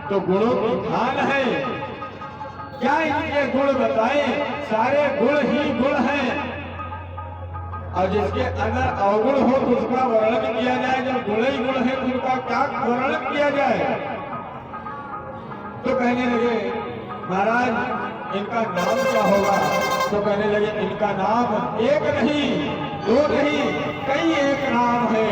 तो गुणों की खान है, क्या इनके गुण बताएं, सारे गुण ही गुण हैं। और जिसके अंदर अवगुण हो तो उसका वर्णन किया जाए, जब गुण ही गुण है तो उनका क्या वर्णन किया जाए। तो कहने लगे महाराज इनका नाम क्या होगा। तो कहने लगे इनका नाम एक नहीं, दो नहीं, कई एक नाम है।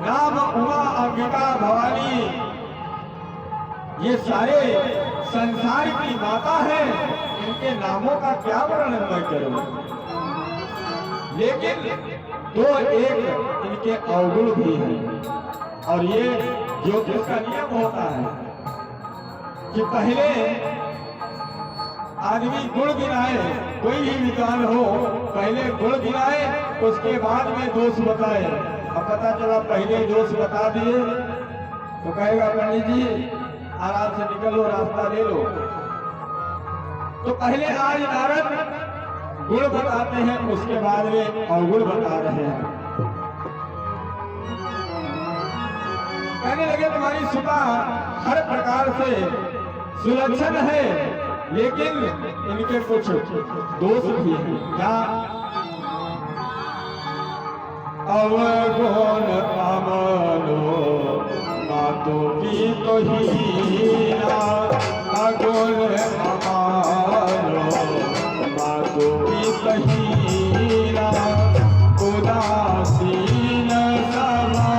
नाम उमा अंबिका भवानी, ये सारे संसार की माता है। इनके नामों का क्या वर्णन मैं करूं। लेकिन दो एक इनके अवगुण भी हैं। और ये ज्योतिष का नियम होता है कि पहले आदमी गुण गिनाए, कोई भी विद्वान हो पहले गुण गिनाए, उसके बाद में दोष बताए। अब पता चला पहले दोष बता दिए तो कहेगा पंडित जी आराम से निकलो, रास्ता ले लो। तो पहले आज नारद गुण बताते हैं, उसके बाद में अवगुण बता रहे हैं। कहने लगे तुम्हारी सुता हर प्रकार से सुलक्षण है, लेकिन इनके कुछ दोष भी हैं। क्या अवगुण अमनो मातो की तो हीरा, अगुण अमानो मातो की तो हीरा, उदासीन समा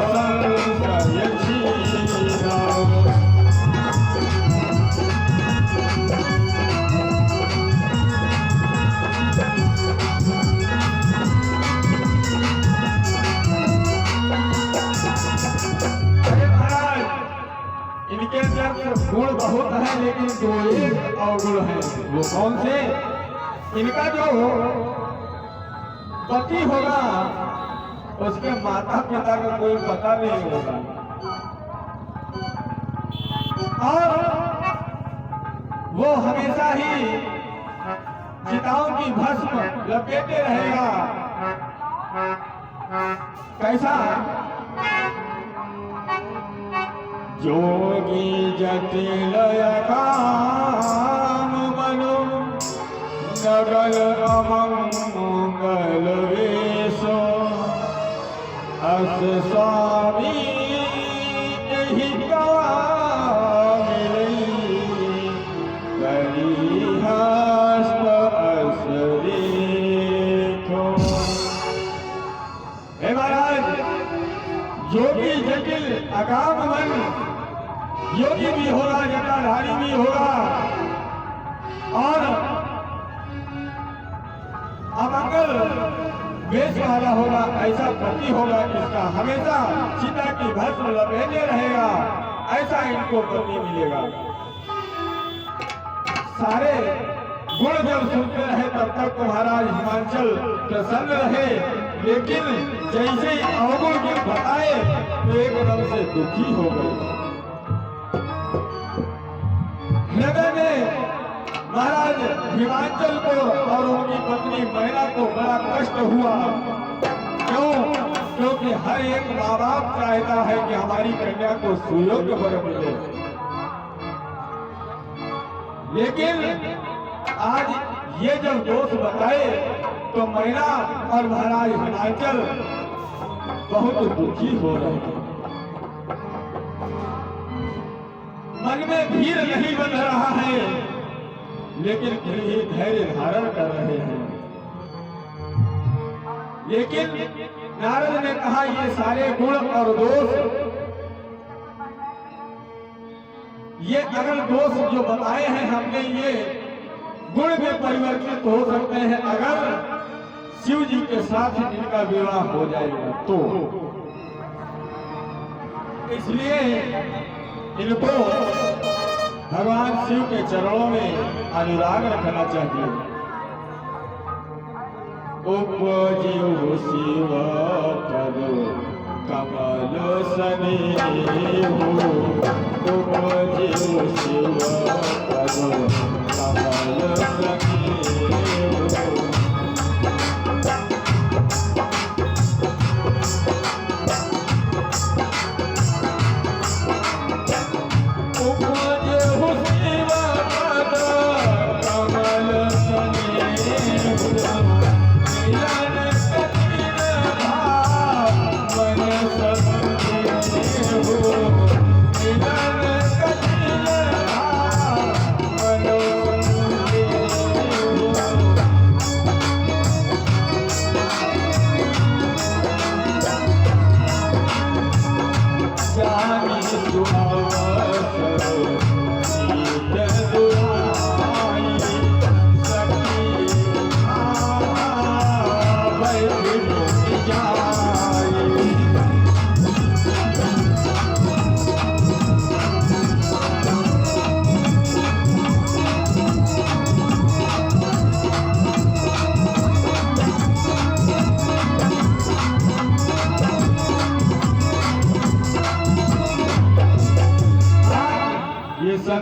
संशय छीरा। इनके अंदर गुण बहुत है, लेकिन दो एक अवगुण है। वो कौन से। इनका जो पति होगा उसके माता पिता का कोई पता नहीं होगा, और वो हमेशा ही चिताओं की भस्म लपेटे रहेगा। कैसा। जोगी जटिल काम मनु नगल अमंगल वेशो, अस स्वामी ही करी हस्त अस देखो। हे महाराज जोगी जटिल अकाम मन, योगी भी होगा, जटाधारी भी होगा, और अमंगल वेश वाला होगा। ऐसा पति होगा इसका हमेशा सीता की भस्म लपेटे रहेगा, ऐसा इनको पति मिलेगा। सारे गुण जब सुनते रहे तब तक तो महाराज हिमांचल प्रसन्न रहे, लेकिन जैसे ही अवगुण गुण बताए तो एकदम से दुखी हो गए। हृदय में महाराज हिमांचल को और उनकी पत्नी मैना को बड़ा कष्ट हुआ। क्यों। क्योंकि हर एक माँ बाप चाहता है कि हमारी कन्या को सुयोग्य वर मिले, लेकिन आज ये जब दोष बताए तो मैना और महाराज हिमांचल बहुत दुखी हो रहे हैं। मन में धीर नहीं बन रहा है, लेकिन फिर भी धैर्य धारण कर रहे हैं। लेकिन नारद ने कहा ये सारे गुण और दोष, ये अगर दोष जो बताए हैं हमने, ये गुण में परिवर्तित हो सकते हैं अगर शिव जी के साथ इनका विवाह हो जाएगा तो। इसलिए इनको भगवान शिव के चरणों में अनुराग रखना चाहिए। उपजियो शिव पद कमल सनेहु, उपजियो शिव पद कमल सनेहु।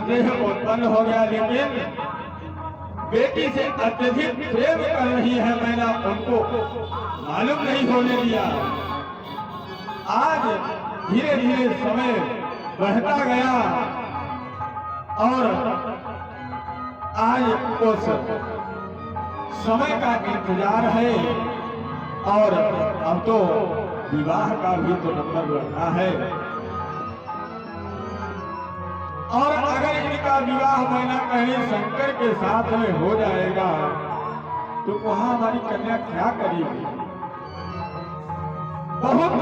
स्नेह उत्पन्न हो गया, लेकिन बेटी से अत्यधिक प्रेम कर रही है मैना, उनको मालूम नहीं होने दिया। आज धीरे धीरे समय बढ़ता गया और आज उस समय का इंतजार है और अब तो विवाह का भी तो नंबर लगना है। और अगर इनका विवाह मैना कहीं शंकर के साथ में हो जाएगा तो वहां हमारी कन्या क्या करेगी? बहुत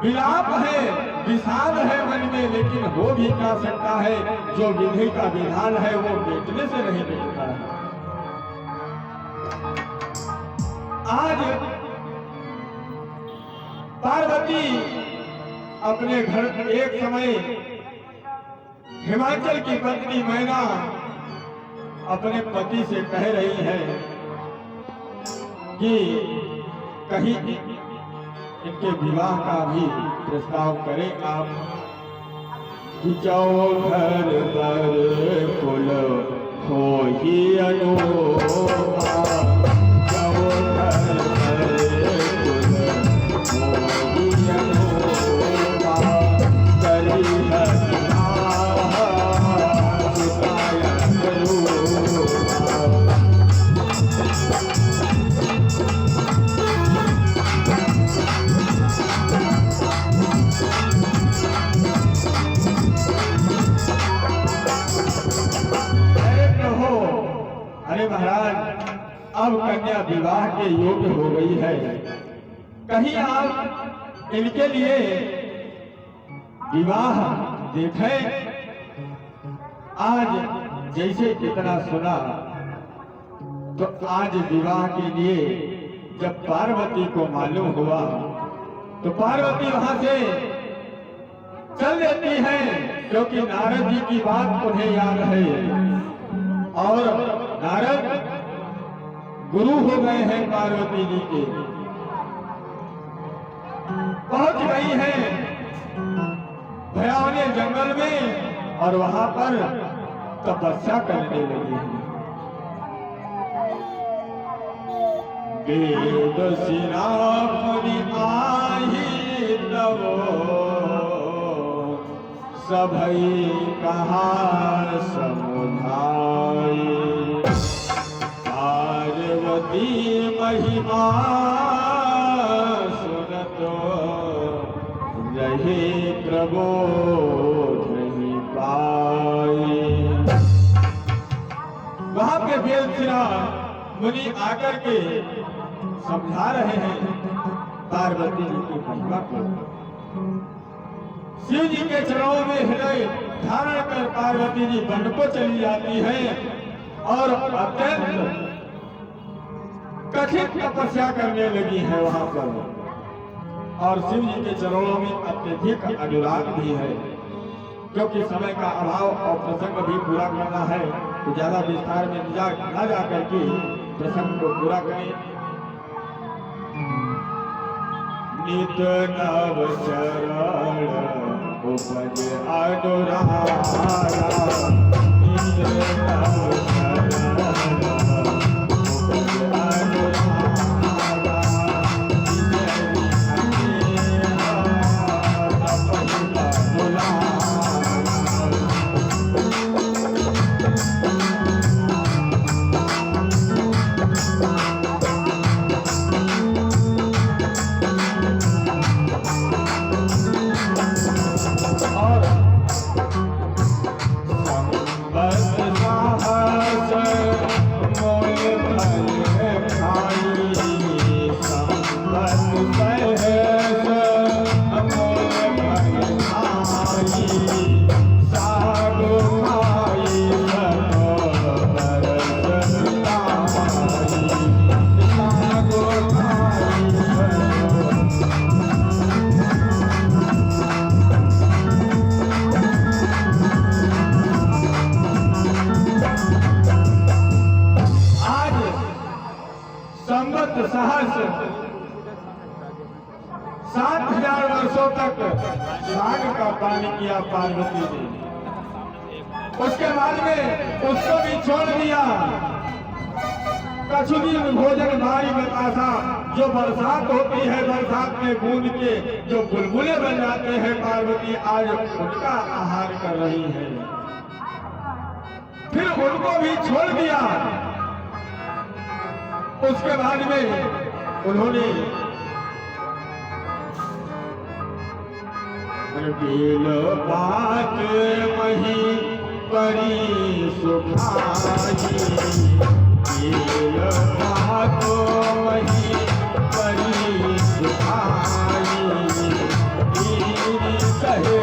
विलाप है, विषाद है मन में, लेकिन हो भी क्या सकता है? जो विधि का विधान है वो बेटने से नहीं बेटता है। आज पार्वती अपने घर एक समय हिमाचल की पत्नी मैना अपने पति से कह रही है कि कहीं इनके विवाह का भी प्रस्ताव करें आप। कि चौघर पर कुल हो ही अनोखा, चौघर पर कुल हो ही अनोखा, करी है महाराज, अब कन्या विवाह के योग्य हो गई है, कहीं आप इनके लिए विवाह देखें। आज जैसे इतना सुना तो आज विवाह के लिए जब पार्वती को मालूम हुआ तो पार्वती वहां से चल देती है, क्योंकि नारद जी की बात उन्हें याद है और नारद गुरु हो गए हैं पार्वती जी के। पहुंच गई है भयावने जंगल में और वहां पर तपस्या करने लगी है। वेद सिरा मुनि आहि तब सभई कहा समुधाई, पार्वती महिमा सुनतो रहे प्रबोध नहीं पाए। वहां पे वेद सिरा मुनि आकर के समझा रहे हैं पार्वती जी की महिमा को। शिव जी के चरणों में हृदय धारण कर पार्वती जी वन को चली जाती है और अत्यंत कठिन तपस्या करने लगी है वहां पर। और शिव जी के चरणों में अत्यधिक अनुराग भी है, क्योंकि समय का अभाव और प्रसंग भी पूरा करना है तो ज्यादा विस्तार में न जा करके प्रसंग को पूरा करें। नित नव चरण उपज अनुरागा, नित नव चरण उपज अनुरागा, संवत सहस्र 7,000 वर्षों तक साग का पानी किया पार्वती ने। उसके बाद में उसको भी छोड़ दिया। कछु दिन भोजन भारी बतासा, जो बरसात होती है बरसात में बूंद के जो बुलबुले बन जाते हैं पार्वती आज उनका आहार कर रही है। फिर उनको भी छोड़ दिया। उसके बाद में उन्होंने बेल बात मही परी सुखाई, बेल बात मही परी सुखाई, कहे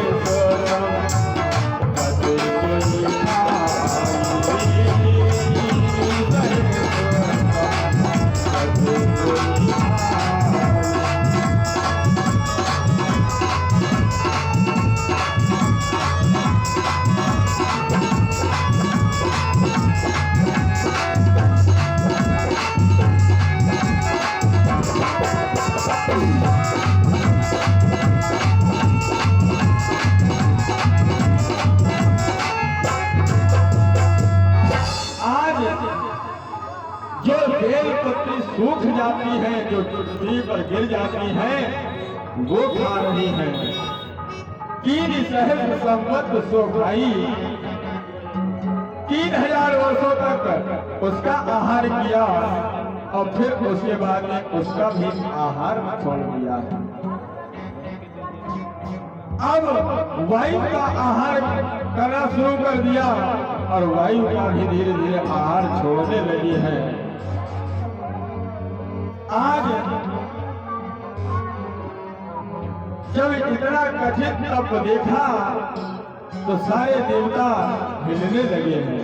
सूख जाती है, जो पृथ्वी पर गिर जाती है वो खा रही है। 3 सहस्र संवत सो भाई 3000 वर्षों तक उसका आहार किया और फिर उसके बाद में उसका भी आहार छोड़ दिया है। अब वायु का आहार करना शुरू कर दिया और वायु का भी धीरे धीरे आहार छोड़ने लगी है। आज जब इतना कठिन तप देखा तो सारे देवता हिलने लगे हैं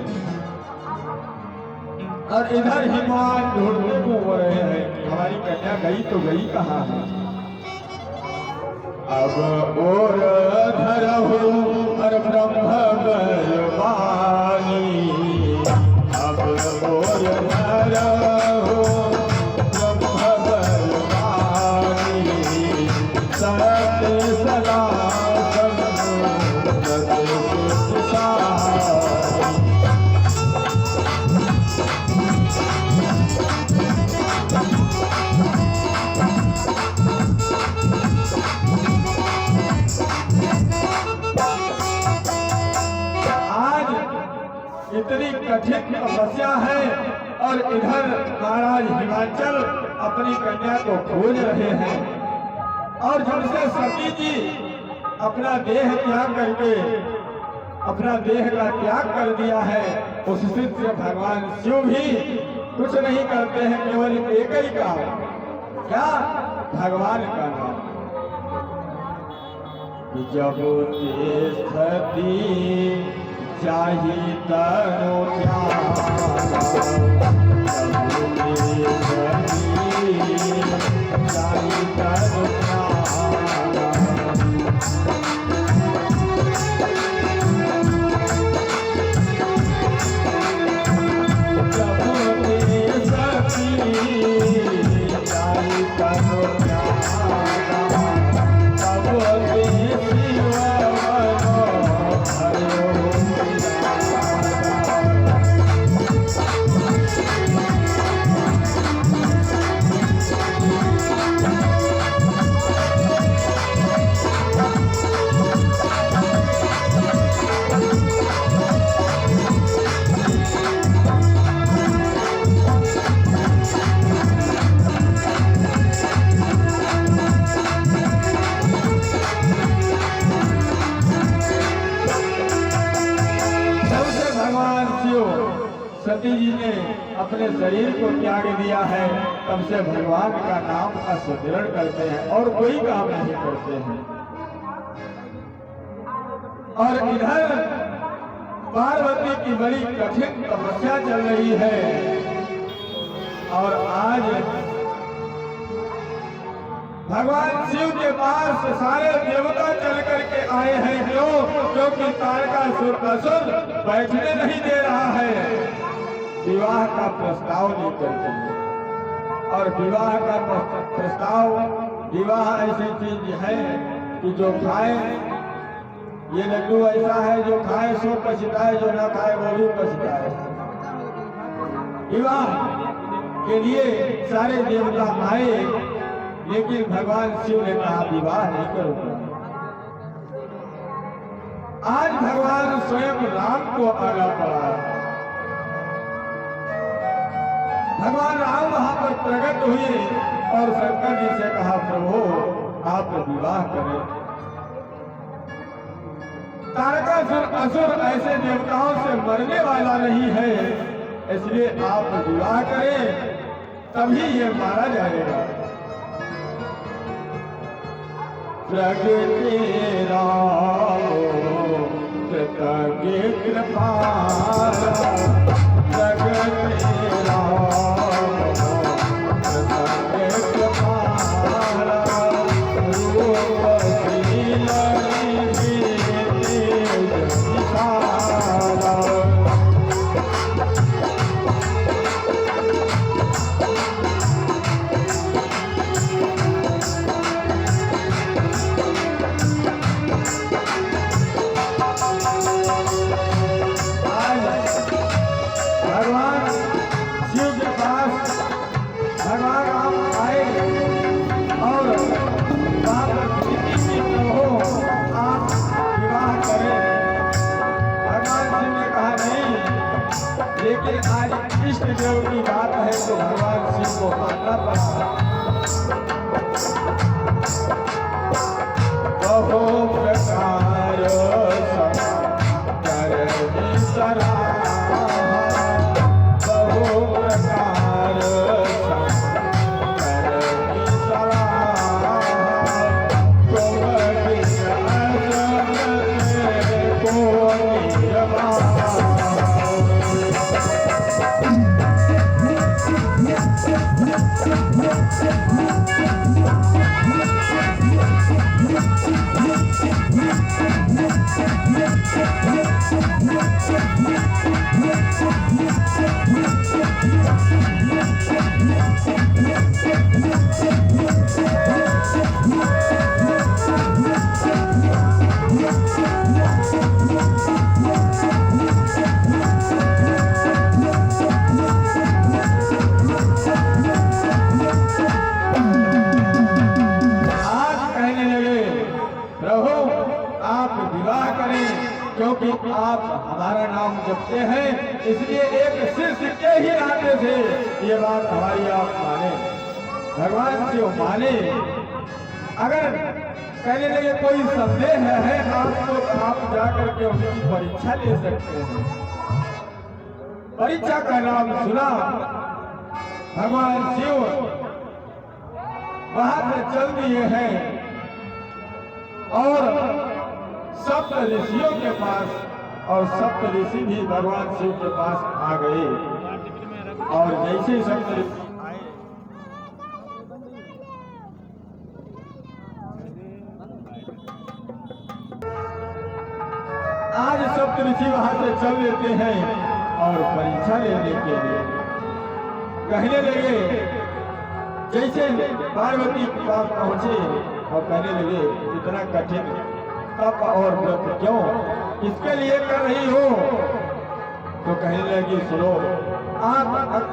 और इधर हिमान ढूंढने को हो रहे हैं। हमारी कन्या गई तो गई कहाँ है? अब और धरहु और ब्रह्म बलवानी, अब और धरहु इतनी कठिन तपस्या है और इधर महाराज हिमाचल अपनी कन्या को खोज रहे हैं और जब से सती जी अपना देह त्याग करके अपना देह का त्याग कर दिया है उस से भगवान शिव भी कुछ नहीं करते हैं, केवल एक ही काम, क्या? भगवान का नाम। जब सती चाही तनो सती जी ने अपने शरीर को त्याग दिया है, तब से भगवान का नाम का सुदृढ़ करते हैं और कोई काम नहीं करते हैं। और इधर पार्वती की बड़ी कठिन तपस्या चल रही है और आज भगवान शिव के पास सारे देवता चल करके आए हैं। क्यों? क्योंकि तारकासुर असुर बैठने नहीं दे रहा है, विवाह का प्रस्ताव नहीं करते हैं। और विवाह का प्रस्ताव, विवाह ऐसी चीज है कि जो खाए ये लड्डू ऐसा है जो खाए सो पछताए, जो ना खाए वो भी पछताए। विवाह के लिए सारे देवता आए, लेकिन भगवान शिव ने कहा विवाह नहीं करूंगा। आज भगवान स्वयं राम को आना पड़ा। भगवान राम वहां पर प्रकट हुए और शंकर जी से कहा प्रभु आप विवाह करें। तारकासुर असुर ऐसे देवताओं से मरने वाला नहीं है, इसलिए आप विवाह करें, तभी ये मारा जाएगा। प्रगति रामो कृतज्ञ कृपाला, प्रगति रामो कृतज्ञ कृपाला, लेकिन आज इष्ट देव की बात है तो भगवान शिव को मानना पड़ा। बहु प्रकार करनी सराहा, बहु प्रकार करनी सराहा, तुम को निर्वाहा। क्योंकि आप हमारा नाम जपते हैं, इसलिए एक सिर सिक्के ही नाते से ये बात हमारी आप माने, भगवान शिव माने। अगर कहने लगे कोई संदेह है आपको तो आप जाकर के उनकी परीक्षा ले सकते हैं। परीक्षा का नाम सुना, भगवान शिव वहां से चल दिए हैं और सप्त ऋषियों के पास, और सप्त ऋषि भी भगवान शिव के पास आ गए। और जैसे सप्त ऋषि आए, आज सप्त ऋषि वहां से चल लेते हैं और परीक्षा लेने के लिए कहने लगे। जैसे पार्वती के पास पहुंचे और कहने लगे इतना कठिन तप और व्रत क्यों, किसके लिए कर रही हो? तो कहने लगी सुनो, आप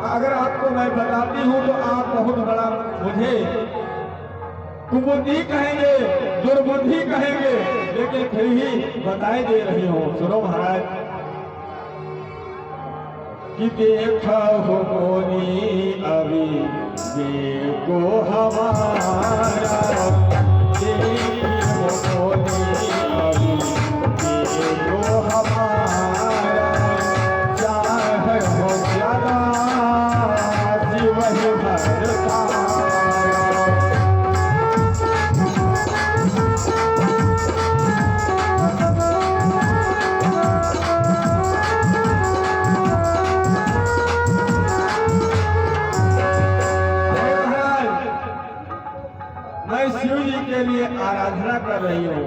अगर आपको मैं बताती हूँ तो आप बहुत बड़ा मुझे कुबुद्धि कहेंगे, दुर्बुद्धि कहेंगे, लेकिन फिर भी बताए दे रही हूँ। सुनो महाराज कि देखा हो कोनी अभी देखो हमारा, देखो कोनी अभी देखो हमारा, चाहे हो ज्यादा जीवन भरता। शिव जी के लिए आराधना कर रही हूँ,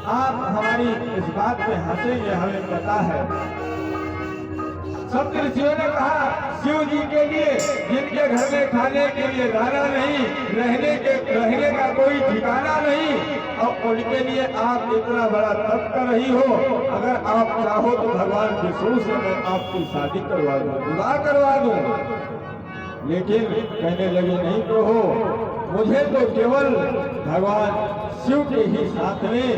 आप हमारी इस बात पे हंसेंगे, हमें पता है। सप्त ऋषियों ने कहा शिव जी के लिए, जिनके घर में खाने के लिए दाना नहीं, रहने का कोई ठिकाना नहीं, और उनके लिए आप इतना बड़ा तप कर रही हो। अगर आप चाहो तो भगवान विष्णु से मैं आपकी शादी करवा दूं, विवाह करवा दूं। लेकिन कहने लगे नहीं तो हो, मुझे तो केवल भगवान शिव के ही साथ में,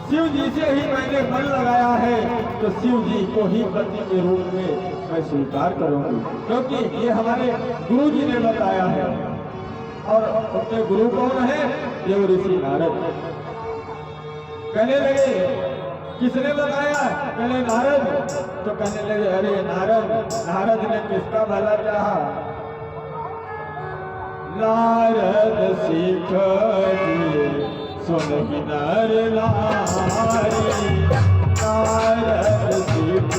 शिव जी से ही मैंने मन लगाया है, तो शिव जी को ही पति के रूप में मैं स्वीकार करूंगी, क्योंकि ये हमारे गुरु जी ने बताया है। और अपने गुरु कौन है? देव ऋषि नारद। कहने लगे किसने बताया? कहने नारद। तो कहने लगे अरे नारद ने किसका भला चाहा? नारद सीख सुन नर नारी, नारद सीख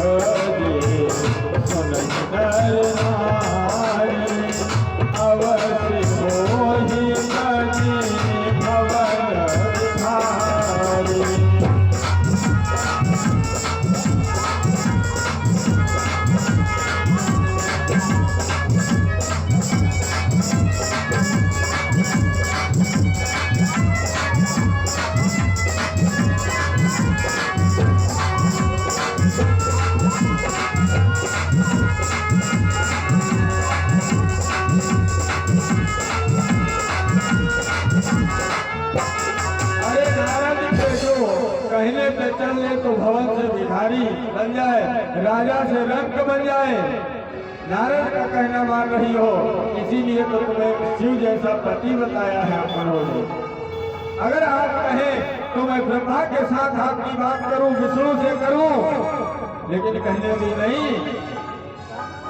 सुन नर नारी, अवश्य मोहि कनि भवन बिहारी। कहने पे चल ले तो भवन से भिखारी बन जाए, राजा से रंक बन जाए। नारद का कहना मान रही हो, इसीलिए तो तुम्हें शिव जैसा पति बताया है उन्होंने। अगर आप कहें तो मैं ब्रह्मा के साथ आपकी बात करूं, विष्णु से करूं, लेकिन कहने भी नहीं,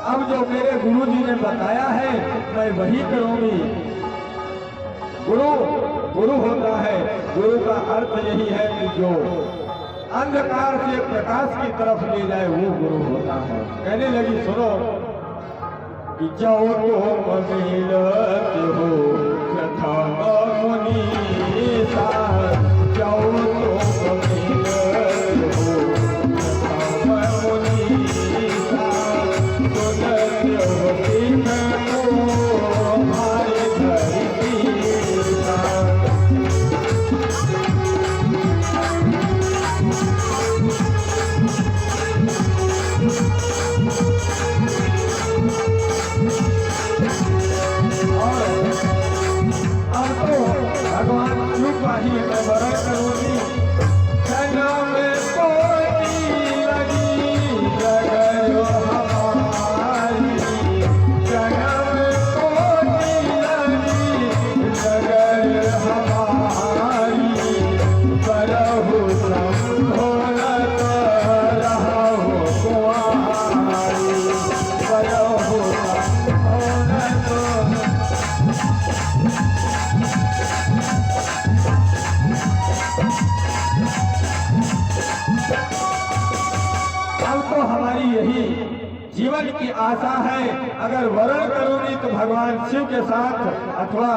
अब जो मेरे गुरु जी ने बताया है मैं वही करूंगी। गुरु होता है, गुरु का अर्थ यही है कि जो अंधकार से प्रकाश की तरफ ले जाए वो गुरु होता है। कहने लगी सुनो कि जाओ तो मिलते हो प्रथम मुनीसा, जाओ तो मिलते हो प्रथम मुनीसा, सुनते हो सिंह को हमारे धरती का। भगवान शिव का ही मैं वरण करूंगी। जन्म कोटि लगी जगयो हमारी, जन्म कोटि लगी जगयो हमारी, करहु संभोलत रहु कुंवारी, करहु संभोलत। अब तो हमारी यही जीवन की आशा है, अगर वरण करूंगी तो भगवान शिव के साथ अथवा